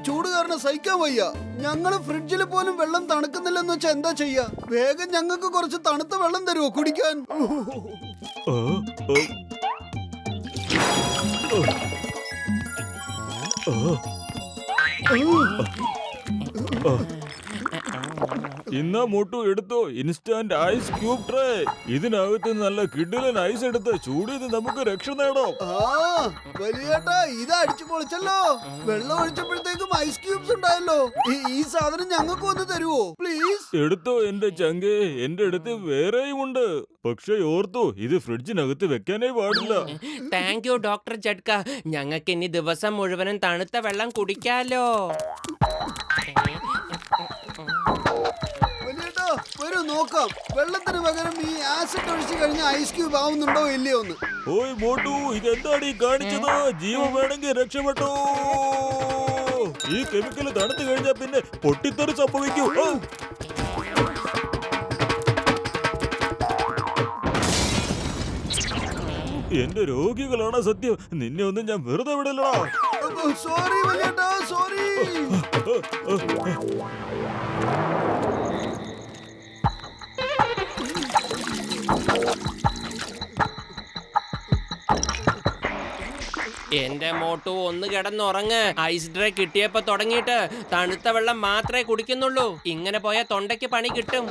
ചൂട് കാരണം സഹിക്കാൻ വയ്യ. ഞങ്ങള് ഫ്രിഡ്ജിൽ പോലും വെള്ളം തണുക്കുന്നില്ലെന്ന് വെച്ചാ എന്താ ചെയ്യാ? വേഗം ഞങ്ങൾക്ക് കുറച്ച് തണുത്ത വെള്ളം തരുമോ കുടിക്കാൻ? ഇന്നാ മോട്ടു എടുത്തോ ഇൻസ്റ്റന്റ് ഐസ് ക്യൂബ് ട്രേ. ഇതിനകത്ത് നല്ല കിടിലൻ ഐസ് എടുത്ത് ചൂടിന്ന് നമുക്ക് രക്ഷ നേടാം. വലിയേട്ടാ, ഇത് അടിച്ചു പൊളിച്ചല്ലോ. വെള്ളം ഒഴിച്ചപ്പോഴത്തേക്കും ഐസ് ക്യൂബ്സ് ഉണ്ടായല്ലോ. ഈ സാധനം ഞങ്ങൾക്ക് ഒന്ന് തരുവോ പ്ലീസ്? എടുത്തോ എന്റെ ചങ്കേ, എന്റെ അടുത്ത് വേറെയും ഉണ്ട്. പക്ഷെ ഓർത്തോ, ഇത് ഫ്രിഡ്ജിനകത്ത് വെക്കാനേ പാടില്ല. താങ്ക് യു ഡോക്ടർ ജഡ്ക. ഞങ്ങൾക്ക് ഇനി ദിവസം മുഴുവനും തണുത്ത വെള്ളം കുടിക്കാലോ. വരൂ നോക്കാം, വെള്ളത്തിന് പകരം ഈ ആസിഡ് ഒഴിച്ചു കഴിഞ്ഞ ഐസ് ക്യൂബ് ആവുന്നുണ്ടോ ഇല്ലയോ എന്ന്. ഓയ് മോട്ടു, ഇതെന്താണ് ഈ കാണിച്ചത്? ജീവൻ വേണമെങ്കിൽ രക്ഷപ്പെട്ടോ. ഈ കെമിക്കൽ തണുത്തു കഴിഞ്ഞാൽ പിന്നെ പൊട്ടിത്തെറി സംഭവിക്കൂ. എന്റെ രോഗികളാണ് സത്യം. നിന്നെ ഒന്നും ഞാൻ വെറുതെ വിടലടാ. Sorry വലിയേട്ടാ, sorry. എന്റെ മോട്ടു ഒന്ന് കിടന്നുറങ്ങ്. ഐസ് ഡ്രൈ കിട്ടിയപ്പോ തുടങ്ങിയിട്ട് തണുത്ത വെള്ളം മാത്രമേ കുടിക്കുന്നുള്ളൂ. ഇങ്ങനെ പോയാൽ തൊണ്ടയ്ക്ക് പണി കിട്ടും.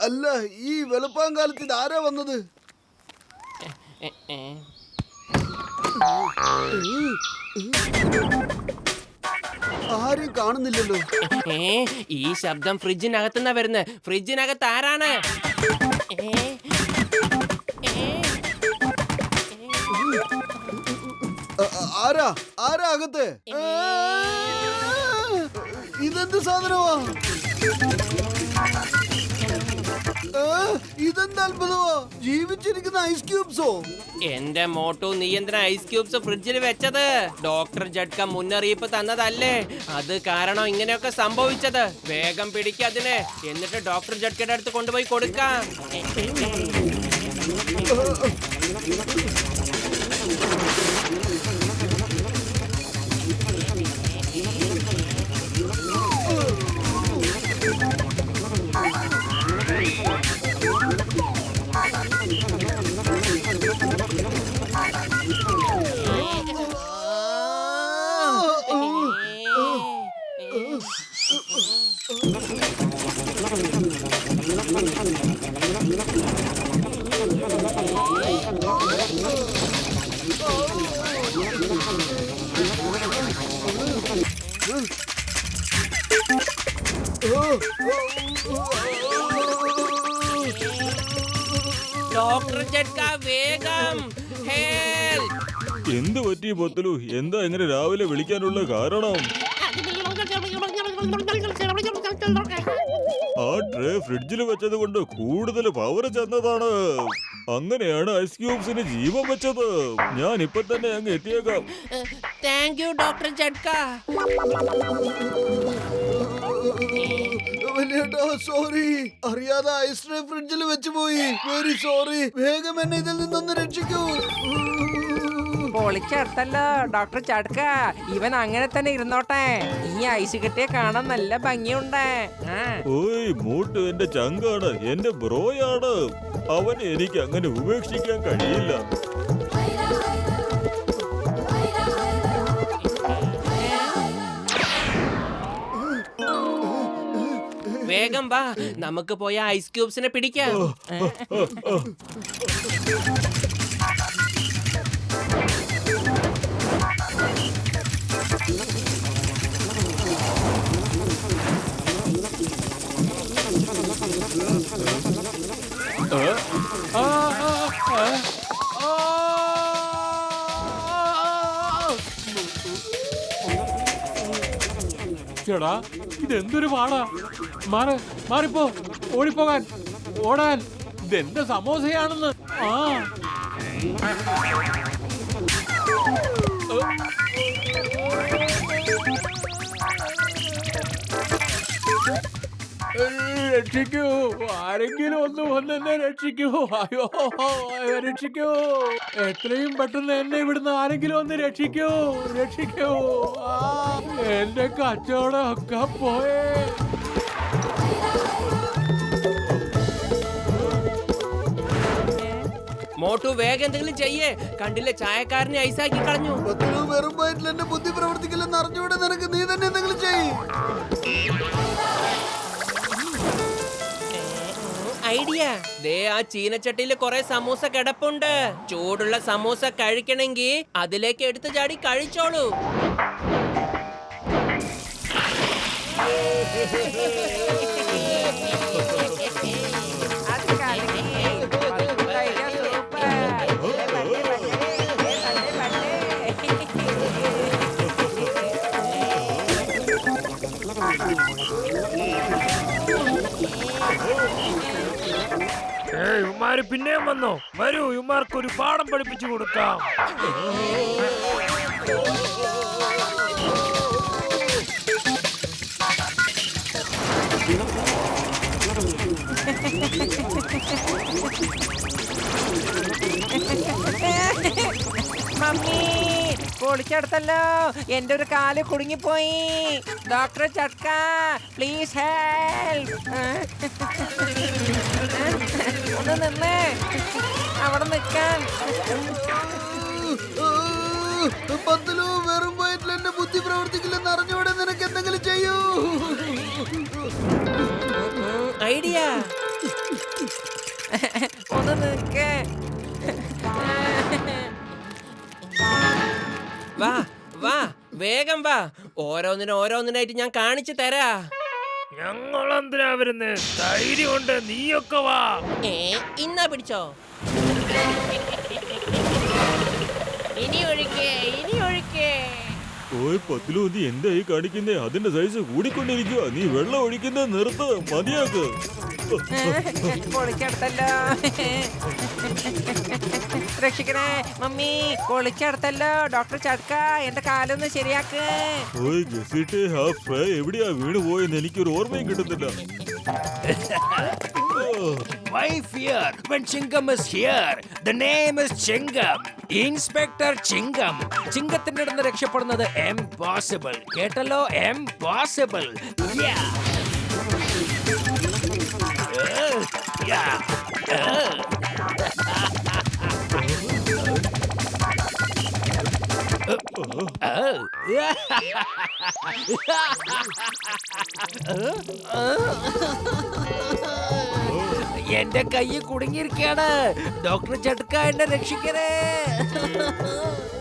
അല്ല, ഈ വെളുപ്പാങ്കാലത്ത് ഇതാരാ വന്നത്? ആരും കാണുന്നില്ലല്ലോ. ഈ ശബ്ദം ഫ്രിഡ്ജിനകത്തുനിന്നാ വരുന്നത്. ഫ്രിഡ്ജിനകത്ത് ആരാണ്? ആരാ ആരാ അകത്ത്? ഇതെന്ത് സാധനമാ? ഇതെന്താ അത്ഭുതമാ? ജീവിച്ചിരിക്കുന്ന ഐസ് ക്യൂബ്സോ? എന്റെ മോട്ടു, നീ എന്തിനാ ഐസ് ക്യൂബ്സ് ഫ്രിഡ്ജിൽ വെച്ചത്? ഡോക്ടർ ജഡ്ക മുന്നറിയിപ്പ് തന്നതല്ലേ? അത് കാരണം ഇങ്ങനെയൊക്കെ സംഭവിച്ചത്. വേഗം പിടിക്കതിനെ, എന്നിട്ട് ഡോക്ടർ ജഡ്കയുടെ അടുത്ത് കൊണ്ടുപോയി കൊടുക്കാം. ഡോക്ടർ ജഡ്ക, വേഗം ഹെൽപ്പ്! എന്ത് പറ്റി പൊത്തലു? എന്താ ഇങ്ങനെ രാവിലെ വിളിക്കാനുള്ള കാരണം? ആ ട്രേ ഫ്രിഡ്ജിൽ വെച്ചത് കൊണ്ട് കൂടുതൽ പവർ ചെന്നതാണ്. അങ്ങനെയാണ് ഐസ് ക്യൂബ്സിന് ജീവൻ വെച്ചത്. ഞാൻ ഇപ്പൊ തന്നെ അങ്ങ് എത്തിയേക്കാം. താങ്ക് യു ഡോക്ടർ ജഡ്ക. സോറി, അറിയാതെ ഐസ് ട്രേ ഫ്രിഡ്ജിൽ വെച്ച് പോയി. Very sorry. വേഗം എന്നെ ഇതിൽ നിന്നൊന്ന് രക്ഷിക്കൂ. പൊളിച്ചെടുത്തല്ലോ ഡോക്ടർ ചടുക്ക. ഇവൻ അങ്ങനെ തന്നെ ഇരുന്നോട്ടെ. ഈ ഐസ് കെട്ടിയെ കാണാൻ നല്ല ഭംഗിയുണ്ട്. ഓയ് മോട്ട് എന്റെ ചങ്കാണ്, എന്റെ ബ്രോയാണ്. അവനെ എനിക്ക് അങ്ങനെ ഉപേക്ഷിക്കാൻ കഴിയില്ല. വേഗം വാ, നമുക്ക് പോയ ഐസ് ക്യൂബ്സിനെ പിടിക്കാം. ചേടാ, ഇതെന്തൊരു പാടാ. മാറിപ്പോ, ഓടിപ്പോകാൻ, ഓടാൻ. ഇതെന്ത് സമോസയാണെന്ന്. രക്ഷിക്കൂ, ആരെങ്കിലും ഒന്ന് വന്നെന്നെ രക്ഷിക്കൂ. അയ്യോ, രക്ഷിക്കൂ, എത്രയും പെട്ടെന്ന് എന്നെ ഇവിടുന്ന് ആരെങ്കിലും ഒന്ന് രക്ഷിക്കൂ, രക്ഷിക്കൂ. എന്റെ കച്ചവടം ഒക്കെ പോയേ. മോട്ടു വേഗം എന്തെങ്കിലും ചെയ്യേ. കണ്ടില്ലേ, ചായക്കാരനെ ഐസാക്കി കളഞ്ഞു. പത്തിലു വെറും വയറ്റിൽ എന്റെ ബുദ്ധി പ്രവർത്തിക്കില്ലെന്ന് അറിഞ്ഞൂടെ നിനക്ക്? നീ തന്നെ എന്തെങ്കിലും ചെയ്യ്. ഐഡിയ. ദേ ആ ചീനച്ചട്ടിയിൽ കുറെ സമൂസ കിടപ്പുണ്ട്. ചൂടുള്ള സമൂസ കഴിക്കണമെങ്കിൽ അതിലേക്ക് എടുത്തു ചാടി കഴിച്ചോളൂ. അത് കലക്കി. പത്ത് കഴിക്കാൻ സൂപ്പർ. പണ്ടേ, ഇവന്മാര് പിന്നെയും വന്നോ? വരൂ, ഇവന്മാർക്ക് ഒരു പാഠം പഠിപ്പിച്ചു കൊടുക്കാം. മമ്മി പൊളിച്ചെടുത്തല്ലോ. എന്റെ ഒരു കാല് കുടുങ്ങിപ്പോയി. ഡോക്ടർ ചട്ക, പ്ലീസ് ഹെൽപ്പ്. ഒന്ന് നിന്ന് അവിടെ നിൽക്കാൻ. പത്തിലു വെറും വയറ്റിൽ എന്റെ ബുദ്ധി പ്രവർത്തിക്കില്ലെന്ന് അറിഞ്ഞൂടെ നിനക്ക്? എന്തെങ്കിലും ചെയ്യൂ. ഐഡിയ. ഒന്ന് നിൽക്കേ. വാ വാ, വേഗം വാ. ഓരോന്നിനായിട്ട് ഞാൻ കാണിച്ചു തരാ. ഞങ്ങളെന്തിനാ വരുന്നത്? ധൈര്യമുണ്ട്, നീയൊക്കെ വാ. ഇന്നാ പിടിച്ചോ. ഇനി ഒഴിക്കേ. ഓയ് പത്തിലു, നീ എന്തായി കാണിക്കുന്നേ? അതിന്റെ സൈസ് കൂടിക്കൊണ്ടിരിക്കുക. നീ വെള്ളം ഒഴിക്കുന്നത് നിർത്ത്, മതിയാക്ക്. പൊളിച്ചെടുത്തല്ലോ. രക്ഷിക്കണേ മമ്മി, പൊളിച്ചെടുത്തല്ലോ. ഡോക്ടർ ചട്ക, എന്റെ കാലൊന്ന് ശരിയാക്ക്. ഓയ് ഗസിട്ട് ഹാഫ് ഫ്രൈ എവിടെയാ വീണ് പോയെന്ന് എനിക്കൊരു ഓർമ്മയും കിട്ടുന്നില്ല. Why fear when Chingam is here? The name is Chingam. Inspector Chingam. ചിങ്കത്തിന്റെ അടുത്ത് രക്ഷപ്പെടുന്നത് impossible. കേട്ടല്ലോ, impossible. Yeah. Yeah. എന്റെ കൈ കുടുങ്ങിയിരിക്കാണ്. ഡോക്ടർ ചട്ക, എന്നെ രക്ഷിക്കണേ.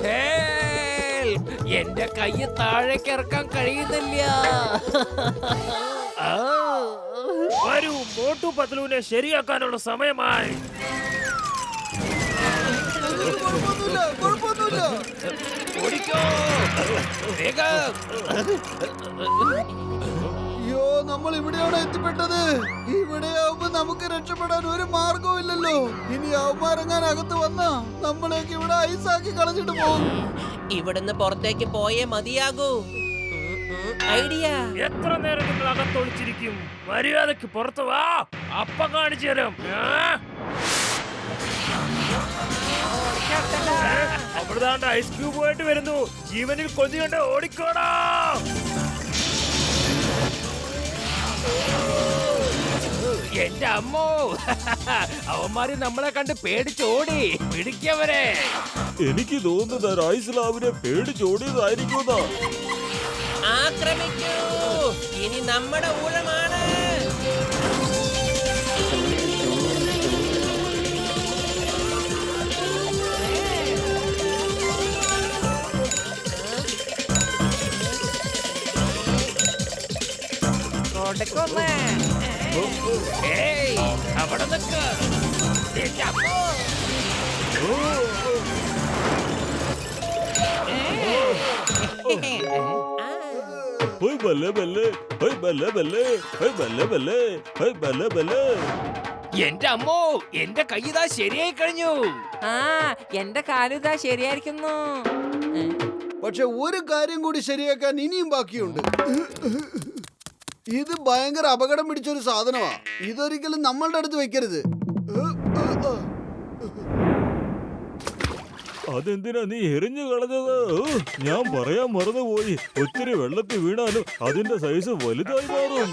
Help! എന്റെ കൈ താഴേക്ക് ഇറക്കാൻ കഴിയുന്നില്ല. വരൂ, മോട്ടു പത്ലുവിനെ ശരിയാക്കാനുള്ള സമയമായി. കുഴപ്പമൊന്നുമില്ല. ഓടിക്കോ വേഗം. അയ്യോ, നമ്മൾ ഇവിടെയാണ് എത്തിപ്പെട്ടത്. ഇവിടെയാവുമ്പോ നമുക്ക് രക്ഷപ്പെടാൻ ഒരു മാർഗവും ഇല്ലല്ലോ. ഇനി അവന്മാരെങ്ങാൻ അകത്ത് വന്നാ നമ്മളേക്ക് ഇവിടെ ഐസാക്കി കളഞ്ഞിട്ട് പോകും. ഇവിടുന്ന് പുറത്തേക്ക് പോയേ മതിയാകൂ. ഐഡിയ. എത്ര നേരം നിങ്ങൾ അകത്തൊളിച്ചിരിക്കും? മര്യാദക്ക് പുറത്തു വാ, അപ്പ കാണിച്ചു തരാം. അവിടുതാണ്ട് ഐസ് ക്യൂബ് പോയിട്ട് വരുന്നു. ജീവനിൽ കൊതി കണ്ട് ഓടിക്കോടാ. എന്റെ അമ്മോ, അവന്മാര് നമ്മളെ കണ്ട് പേടിച്ചോടി. പിടിക്കവരെ. എനിക്ക് തോന്നുന്നത് ഐസ്ലാവിനെ പേടിച്ചോടിയതായിരിക്കുമെന്നാ. ആക്രമിക്കൂ. ഇനി നമ്മുടെ ഊഴമാണ്. കൊടുക്കൊന്ന്. ഏയ്, അവിടെ നിക്ക്. എന്റെ അമ്മോ. ഹോയ് ബല്ലെ ബല്ലെ, ഹോയ് ബല്ലെ ബല്ലെ, ഹോയ് ബല്ലെ ബല്ലെ, ഹോയ് ബല്ലെ ബല്ലെ. എന്റെ അമ്മോ, എന്റെ കൈ ഇതാ ശരിയായി കഴിഞ്ഞു. ആ, എന്റെ കാലിതാ ശരിയായിരിക്കുന്നു. പക്ഷെ ഒരു കാര്യം കൂടി ശരിയാക്കാൻ ഇനിയും ബാക്കിയുണ്ട്. ഇത് ഭയങ്കര അപകടം പിടിച്ചൊരു സാധനമാ. ഇതൊരിക്കലും നമ്മളുടെ അടുത്ത് വെക്കരുത്. അതെന്തിനാ നീ എറിഞ്ഞു കളഞ്ഞത്? ഞാൻ പറയാൻ മറന്നുപോയി. ഒത്തിരി വെള്ളത്തിൽ വീണാലും അതിന്റെ സൈസ് വലുതായി മാറും.